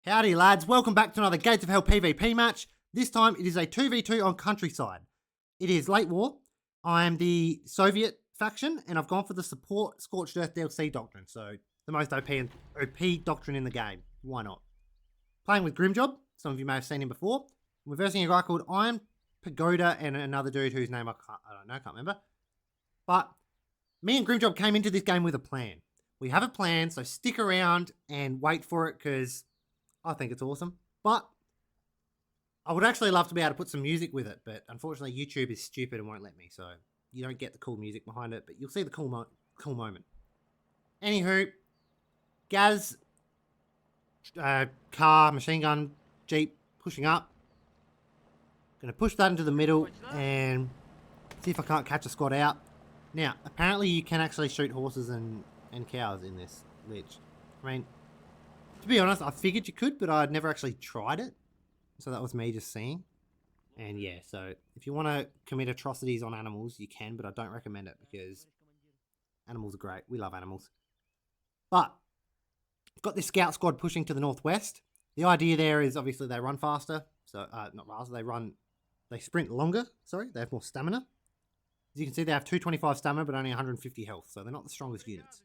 Howdy lads, welcome back to another Gates of Hell PvP match. This time it is a 2v2 on Countryside. It is late war. I am the Soviet faction and I've gone for the support Scorched Earth DLC doctrine. So the most OP doctrine in the game. Why not? Playing with Grimjob, some of you may have seen him before. We're versing a guy called Iron Pagoda and another dude whose name I can't remember. But me and Grimjob came into this game with a plan. We have a plan, so stick around and wait for it because I think it's awesome. But I would actually love to be able to put some music with it, but unfortunately YouTube is stupid and won't let me, so you don't get the cool music behind it, but you'll see the cool moment. Anywho, Gaz, car, machine gun, Jeep, pushing up. Gonna push that into the middle and see if I can't catch a squad out. Now, apparently you can actually shoot horses and cows in this, which, I mean, to be honest, I figured you could, but I'd never actually tried it. So that was me just seeing. And yeah, so if you want to commit atrocities on animals, you can, but I don't recommend it because animals are great. We love animals. But I've got this scout squad pushing to the northwest. The idea there is obviously they run faster. So, not faster, they sprint longer. Sorry, they have more stamina. As you can see, they have 225 stamina, but only 150 health. So they're not the strongest units.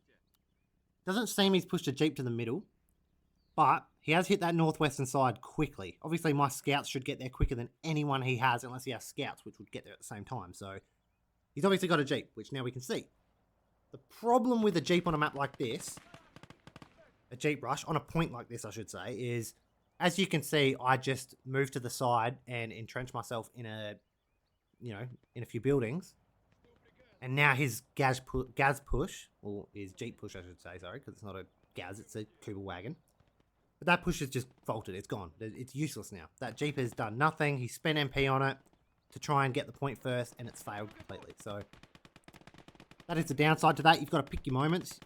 Doesn't seem he's pushed a Jeep to the middle. But he has hit that northwestern side quickly. Obviously, my scouts should get there quicker than anyone he has, unless he has scouts, which would get there at the same time. So he's obviously got a Jeep, which now we can see. The problem with a Jeep on a map like this, a Jeep rush, on a point like this, I should say, is, as you can see, I just moved to the side and entrenched myself in a few buildings. And now his Gaz push, or his Jeep push, I should say, sorry, because it's not a Gaz, it's a Kuba wagon. But that push is just faulted. It's gone. It's useless now. That Jeep has done nothing. He spent MP on it to try and get the point first, and it's failed completely. So that is the downside to that. You've got to pick your moments.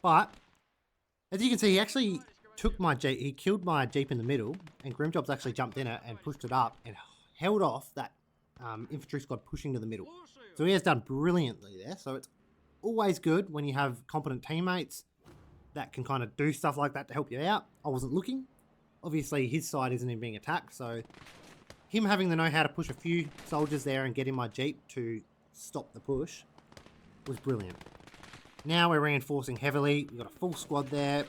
But as you can see, he actually took my Jeep. He killed my Jeep in the middle, and Grimjob's actually jumped in it and pushed it up and held off that infantry squad pushing to the middle. So he has done brilliantly there. So it's always good when you have competent teammates that can kind of do stuff like that to help you out. I wasn't looking. Obviously, his side isn't even being attacked, so him having to know how to push a few soldiers there and get in my Jeep to stop the push was brilliant. Now we're reinforcing heavily. We've got a full squad there.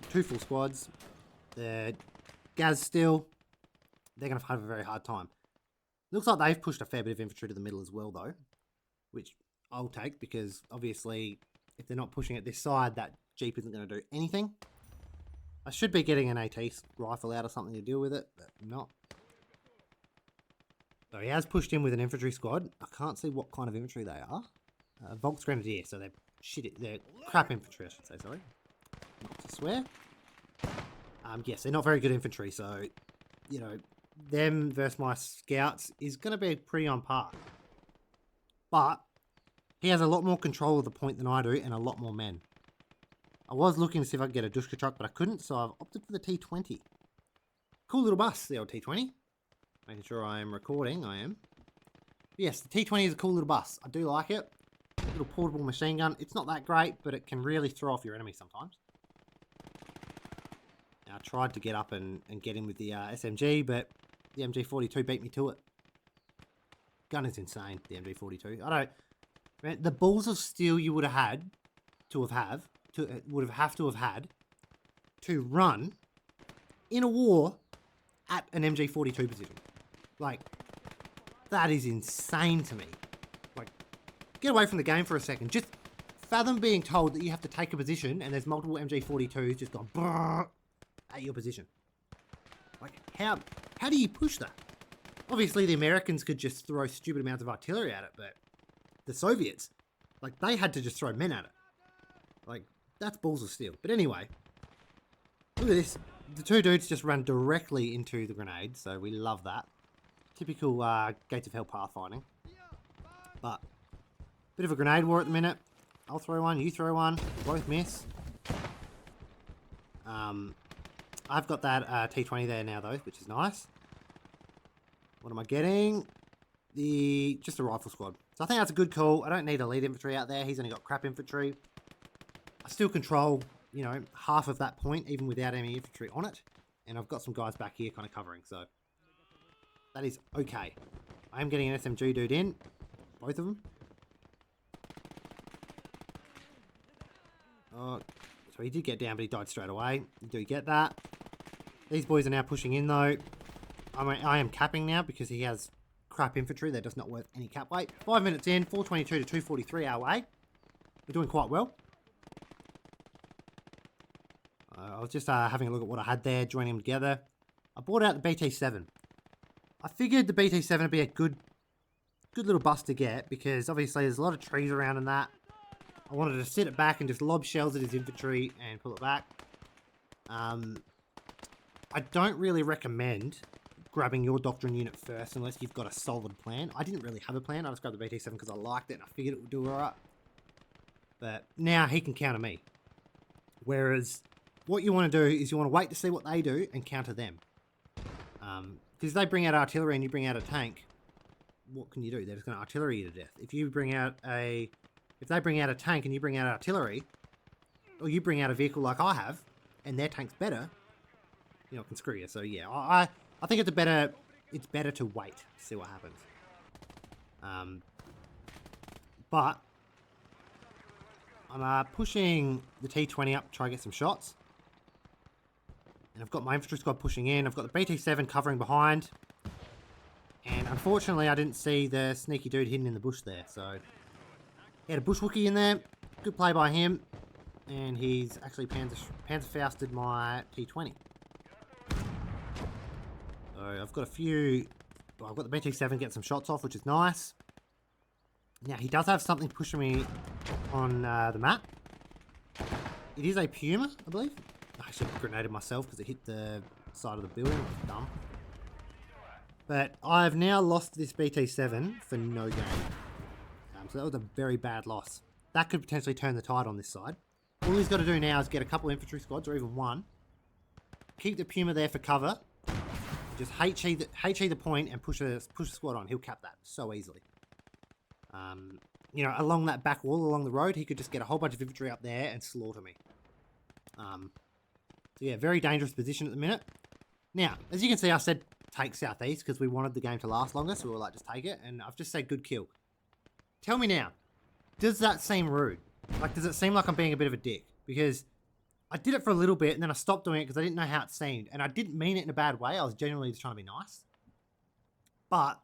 2 full squads. The Gaz still. They're going to have a very hard time. Looks like they've pushed a fair bit of infantry to the middle as well, though, which I'll take because obviously if they're not pushing at this side, that Jeep isn't going to do anything. I should be getting an AT rifle out or something to deal with it, but I'm not. So he has pushed in with an infantry squad. I can't see what kind of infantry they are. Volksgrenadier, so they're crap infantry, I should say, sorry. Not to swear. Yes, they're not very good infantry, so, them versus my scouts is going to be pretty on par. But he has a lot more control of the point than I do and a lot more men. I was looking to see if I could get a Dushka truck, but I couldn't, so I've opted for the T20. Cool little bus, the old T20. Making sure I am recording, I am. But yes, the T20 is a cool little bus. I do like it. Little portable machine gun. It's not that great, but it can really throw off your enemy sometimes. Now, I tried to get up and get in with the SMG, but the MG42 beat me to it. Gun is insane, the MG42. The balls of steel you would have to have had to run in a war at an MG42 position. Like, that is insane to me. Like, get away from the game for a second. Just fathom being told that you have to take a position and there's multiple MG42s just going brrr at your position. Like, how do you push that? Obviously, the Americans could just throw stupid amounts of artillery at it, but the Soviets, like, they had to just throw men at it. Like, that's balls of steel. But anyway, look at this. The 2 dudes just ran directly into the grenade, so we love that. Typical Gates of Hell pathfinding. But, bit of a grenade war at the minute. I'll throw one, you throw one, we both miss. I've got that T20 there now, though, which is nice. What am I getting? Just a rifle squad. So I think that's a good call. I don't need elite infantry out there. He's only got crap infantry. I still control you know, half of that point, even without any infantry on it. And I've got some guys back here kind of covering, so that is okay. I am getting an SMG dude in, both of them. Oh, so he did get down, but he died straight away. You do get that. These boys are now pushing in, though. I am capping now because he has crap infantry that does not worth any cap weight. 5 minutes in, 422 to 243 our way. We're doing quite well. I was just having a look at what I had there, joining them together. I bought out the BT7. I figured the BT7 would be a good little bus to get because obviously there's a lot of trees around in that. I wanted to sit it back and just lob shells at his infantry and pull it back. I don't really recommend grabbing your doctrine unit first unless you've got a solid plan. I didn't really have a plan. I just grabbed the BT7 because I liked it and I figured it would do alright. But now he can counter me. Whereas what you want to do is you want to wait to see what they do and counter them. Because they bring out artillery and you bring out a tank, what can you do? They're just going to artillery you to death. If they bring out a tank and you bring out artillery, or you bring out a vehicle like I have, and their tank's better, you know, it can screw you. So yeah, I think it's better to wait to see what happens. But I'm pushing the T20 up to try to get some shots. And I've got my infantry squad pushing in. I've got the BT7 covering behind. And unfortunately, I didn't see the sneaky dude hidden in the bush there. So he had a bushwookie in there. Good play by him. And he's actually panzerfausted my T20. So I've got I've got the BT7 getting some shots off, which is nice. Now, he does have something pushing me on the map. It is a Puma, I believe. I actually grenaded myself because it hit the side of the building. It was dumb. But I've now lost this BT7 for no gain. So that was a very bad loss. That could potentially turn the tide on this side. All he's got to do now is get a couple infantry squads, or even one. Keep the Puma there for cover. Just HE the point and push a squad on. He'll cap that so easily. You know, along that back wall, along the road, he could just get a whole bunch of infantry up there and slaughter me. So yeah, very dangerous position at the minute. Now, as you can see, I said take southeast because we wanted the game to last longer, so we were like, just take it. And I've just said good kill. Tell me now, does that seem rude? Like, does it seem like I'm being a bit of a dick? Because I did it for a little bit and then I stopped doing it because I didn't know how it seemed. And I didn't mean it in a bad way. I was genuinely just trying to be nice. But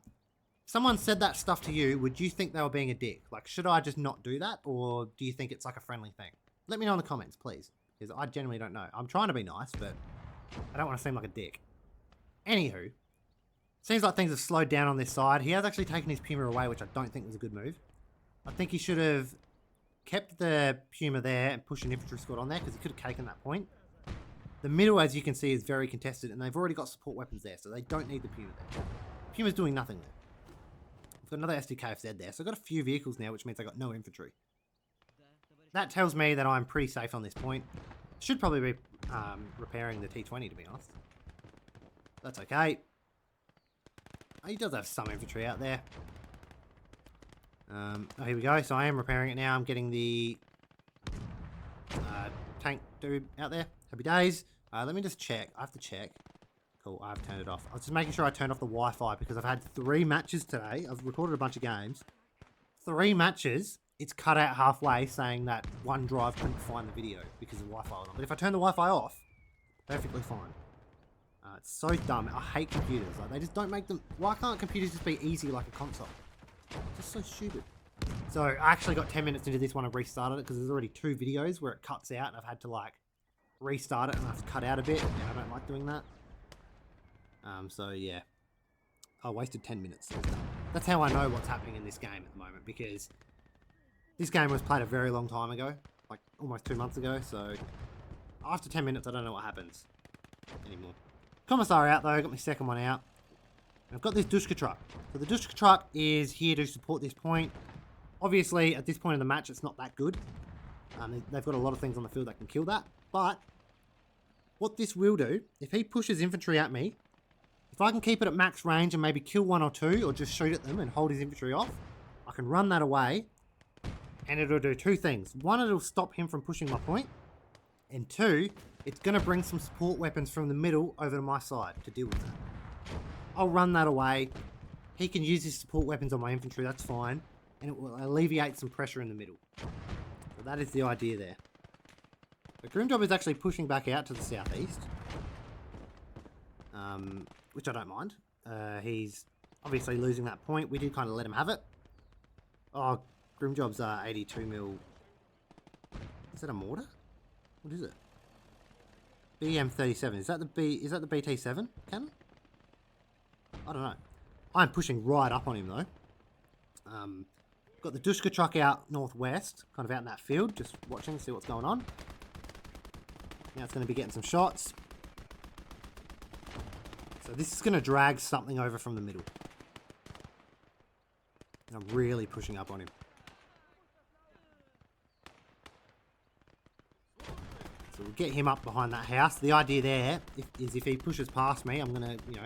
someone said that stuff to you, would you think they were being a dick? Like, should I just not do that? Or do you think it's like a friendly thing? Let me know in the comments, please. Because I genuinely don't know. I'm trying to be nice, but I don't want to seem like a dick. Anywho, seems like things have slowed down on this side. He has actually taken his Puma away, which I don't think was a good move. I think he should have kept the Puma there and pushed an infantry squad on there because he could have taken that point. The middle, as you can see, is very contested and they've already got support weapons there, so they don't need the Puma there. Puma's doing nothing there. I've got another SDKFZ there, so I've got a few vehicles now, which means I've got no infantry. That tells me that I'm pretty safe on this point. Should probably be repairing the T20, to be honest. That's okay. He does have some infantry out there. Oh, here we go. So I am repairing it now. I'm getting the tank dude out there. Happy days. Let me just check. I have to check. Cool, I've turned it off. I was just making sure I turned off the Wi-Fi because I've had 3 matches today. I've recorded a bunch of games. 3 matches. It's cut out halfway saying that one drive couldn't find the video because the Wi-Fi was on. But if I turn the Wi-Fi off, perfectly fine. It's so dumb. I hate computers. Like, they just don't make them... Why can't computers just be easy like a console? It's just so stupid. So I actually got 10 minutes into this one. I've restarted it because there's already 2 videos where it cuts out and I've had to like restart it and I've cut out a bit and I don't like doing that. So yeah. I wasted 10 minutes. That's how I know what's happening in this game at the moment because this game was played a very long time ago. Like almost 2 months ago. So after 10 minutes I don't know what happens anymore. Commissar out though, got my second one out. I've got this Dushka truck. So the Dushka truck is here to support this point. Obviously, at this point in the match, it's not that good. They've got a lot of things on the field that can kill that. But what this will do, if he pushes infantry at me, if I can keep it at max range and maybe kill 1 or 2 or just shoot at them and hold his infantry off, I can run that away and it'll do 2 things. One, it'll stop him from pushing my point. And 2, it's going to bring some support weapons from the middle over to my side to deal with that. I'll run that away. He can use his support weapons on my infantry, that's fine. And it will alleviate some pressure in the middle. So that is the idea there. But Grimjob is actually pushing back out to the southeast. Which I don't mind. He's obviously losing that point. We did kind of let him have it. Oh, Grimjob's 82 mil. Is that a mortar? What is it? BM37. Is that the BT7 cannon? I don't know. I'm pushing right up on him though. Got the Dushka truck out northwest, kind of out in that field, just watching, see what's going on. Now it's going to be getting some shots. So this is going to drag something over from the middle. And I'm really pushing up on him. So we'll get him up behind that house. The idea there is if he pushes past me, I'm going to,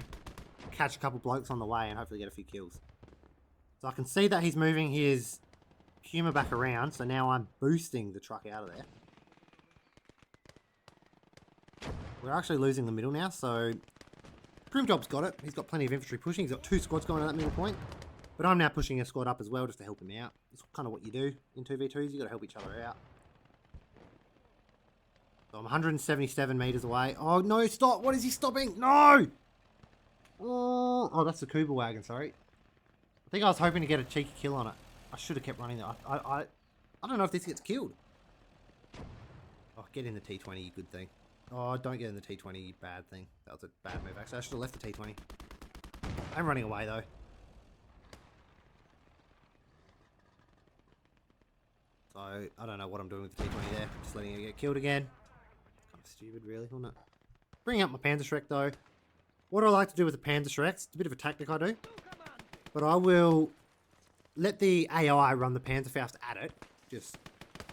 catch a couple blokes on the way and hopefully get a few kills. So I can see that he's moving his Puma back around, so now I'm boosting the truck out of there. We're actually losing the middle now, so Grimjob's got it. He's got plenty of infantry pushing. He's got 2 squads going at that middle point. But I'm now pushing a squad up as well just to help him out. It's kind of what you do in 2v2s. You got to help each other out. So I'm 177 meters away. Oh, no, stop. What is he stopping? No! Oh, that's the Kuba wagon, sorry. I think I was hoping to get a cheeky kill on it. I should have kept running there. I don't know if this gets killed. Oh, get in the T20, you good thing. Oh, don't get in the T20, you bad thing. That was a bad move, actually. I should have left the T20. I'm running away, though. So, I don't know what I'm doing with the T20 there. Just letting it get killed again. Kind of stupid, really, wasn't it? Bringing up my Panzerschreck, though. What I like to do with the Panzerschreck, it's a bit of a tactic I do. But I will let the AI run the Panzerfaust at it. Just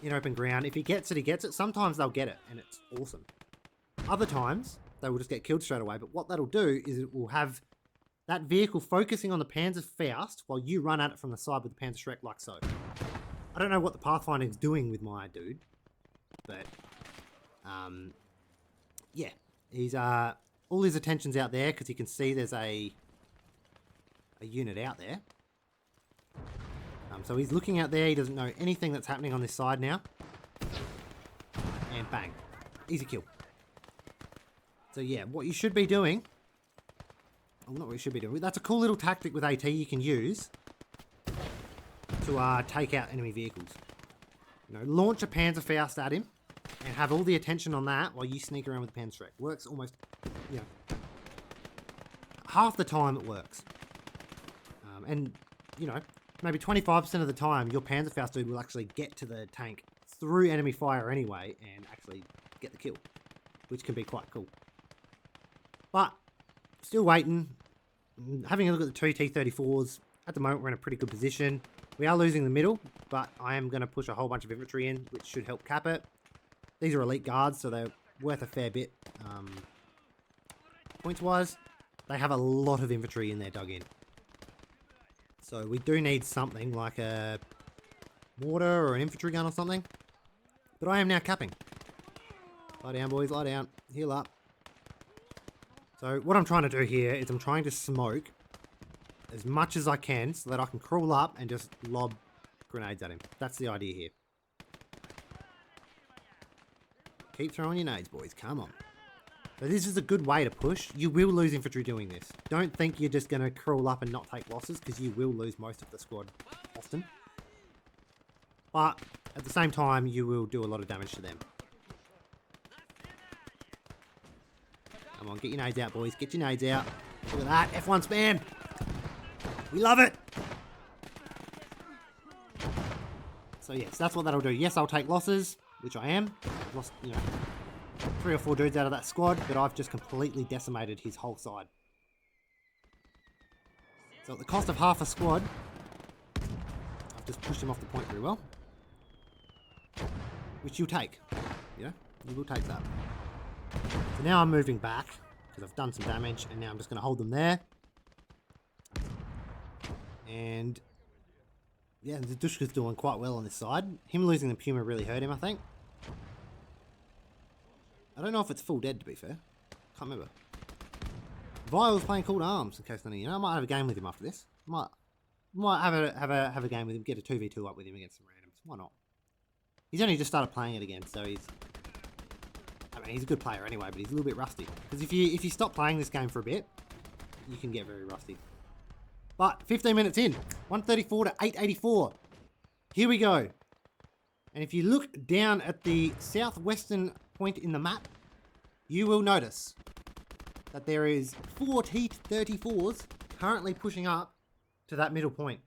in open ground. If he gets it, he gets it. Sometimes they'll get it, and it's awesome. Other times, they will just get killed straight away. But what that'll do is it will have that vehicle focusing on the Panzerfaust while you run at it from the side with the Panzerschreck like so. I don't know what the pathfinding's doing with my dude. But, yeah. He's, all his attention's out there because you can see there's a unit out there. So he's looking out there. He doesn't know anything that's happening on this side now. And bang. Easy kill. So yeah, what you should be doing... Well, not what you should be doing. That's a cool little tactic with AT you can use to take out enemy vehicles. Launch a Panzerfaust at him and have all the attention on that while you sneak around with the Panzerschreck. Works almost, half the time it works. And, maybe 25% of the time your Panzerfaust dude will actually get to the tank through enemy fire anyway and actually get the kill, which can be quite cool. But, still waiting. Having a look at the 2 T-34s. At the moment, we're in a pretty good position. We are losing the middle, but I am going to push a whole bunch of infantry in, which should help cap it. These are elite guards, so they're worth a fair bit. Points-wise, they have a lot of infantry in there dug in. So we do need something like a mortar or an infantry gun or something. But I am now capping. Lie down, boys, lie down. Heal up. So what I'm trying to do here is I'm trying to smoke as much as I can so that I can crawl up and just lob grenades at him. That's the idea here. Keep throwing your nades, boys. Come on. So this is a good way to push. You will lose infantry doing this. Don't think you're just going to crawl up and not take losses, because you will lose most of the squad often. But at the same time, you will do a lot of damage to them. Come on, get your nades out, boys. Get your nades out. Look at that. F1 spam. We love it. So yes, that's what that'll do. Yes, I'll take losses, which I am. I've lost, 3 or 4 dudes out of that squad, but I've just completely decimated his whole side. So at the cost of half a squad, I've just pushed him off the point very well. Which you'll take. You will take that. So now I'm moving back, because I've done some damage, and now I'm just going to hold them there. And yeah, the Dushka's doing quite well on this side. Him losing the Puma really hurt him, I think. I don't know if it's full dead, to be fair. Can't remember. Vile's playing Cold Arms, in case none of you know. I might have a game with him after this. Might have a game with him, get a 2v2 up with him against some randoms. Why not? He's only just started playing it again, so he's... I mean, he's a good player anyway, but he's a little bit rusty. Because if you stop playing this game for a bit, you can get very rusty. But 15 minutes in, 134 to 884. Here we go. And if you look down at the southwestern point in the map, you will notice that there is 4 T-34s currently pushing up to that middle point.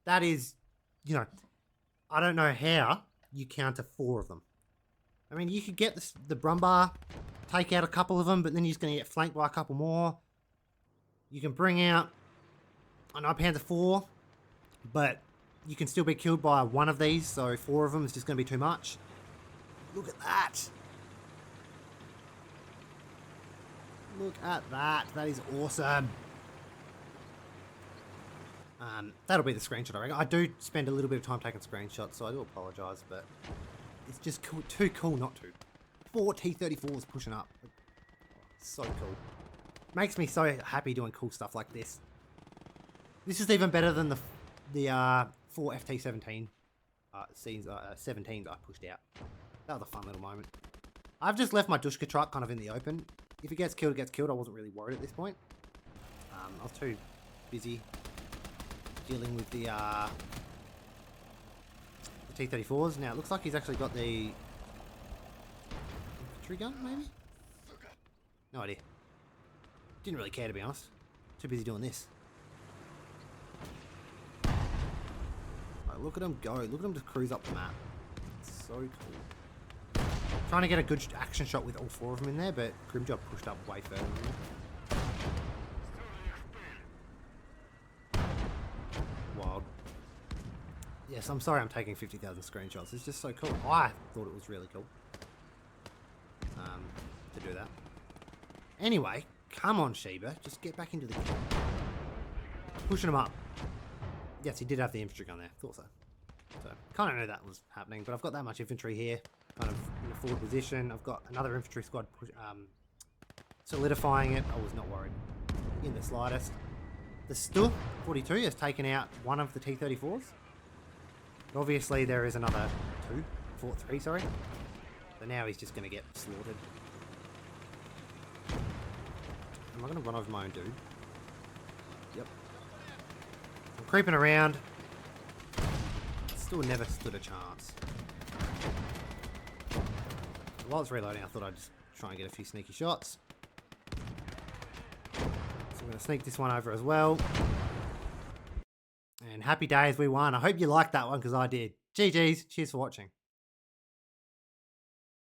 That is, you know, I don't know how you counter 4 of them. I mean, you could get the Brumbar, take out a couple of them, but then you're just going to get flanked by a couple more. You can bring out an Panther 4, but you can still be killed by one of these, so 4 of them is just going to be too much. Look at that. Look at that. That is awesome. That'll be the screenshot, I reckon. I do spend a little bit of time taking screenshots, so I do apologise, but it's just cool, too cool not to. 4 T-34s pushing up. So cool. Makes me so happy doing cool stuff like this. This is even better than the 4 FT-17 17s I pushed out. That was a fun little moment. I've just left my Dushka truck kind of in the open. If it gets killed, it gets killed. I wasn't really worried at this point. I was too busy dealing with the T-34s. Now, it looks like he's actually got the infantry gun, maybe? No idea. Didn't really care, to be honest. Too busy doing this. Right, look at him go. Look at him just cruise up the map. It's so cool. Trying to get a good action shot with all 4 of them in there, but Grimjob pushed up way further than that. Wild. Yes, I'm sorry I'm taking 50,000 screenshots. It's just so cool. I thought it was really cool to do that. Anyway, come on, Sheba. Just get back into the game. Pushing him up. Yes, he did have the infantry gun there. Thought so. So, kind of knew that was happening, but I've got that much infantry here. Kind of in a forward position. I've got another infantry squad solidifying it. I was not worried in the slightest. The Stu 42 has taken out one of the T-34s. But obviously there is another 3, sorry. So now he's just going to get slaughtered. Am I going to run over my own dude? Yep. I'm creeping around. Still never stood a chance. While it's reloading, I thought I'd just try and get a few sneaky shots. So I'm going to sneak this one over as well. And happy days, we won. I hope you liked that one, because I did. GG's. Cheers for watching.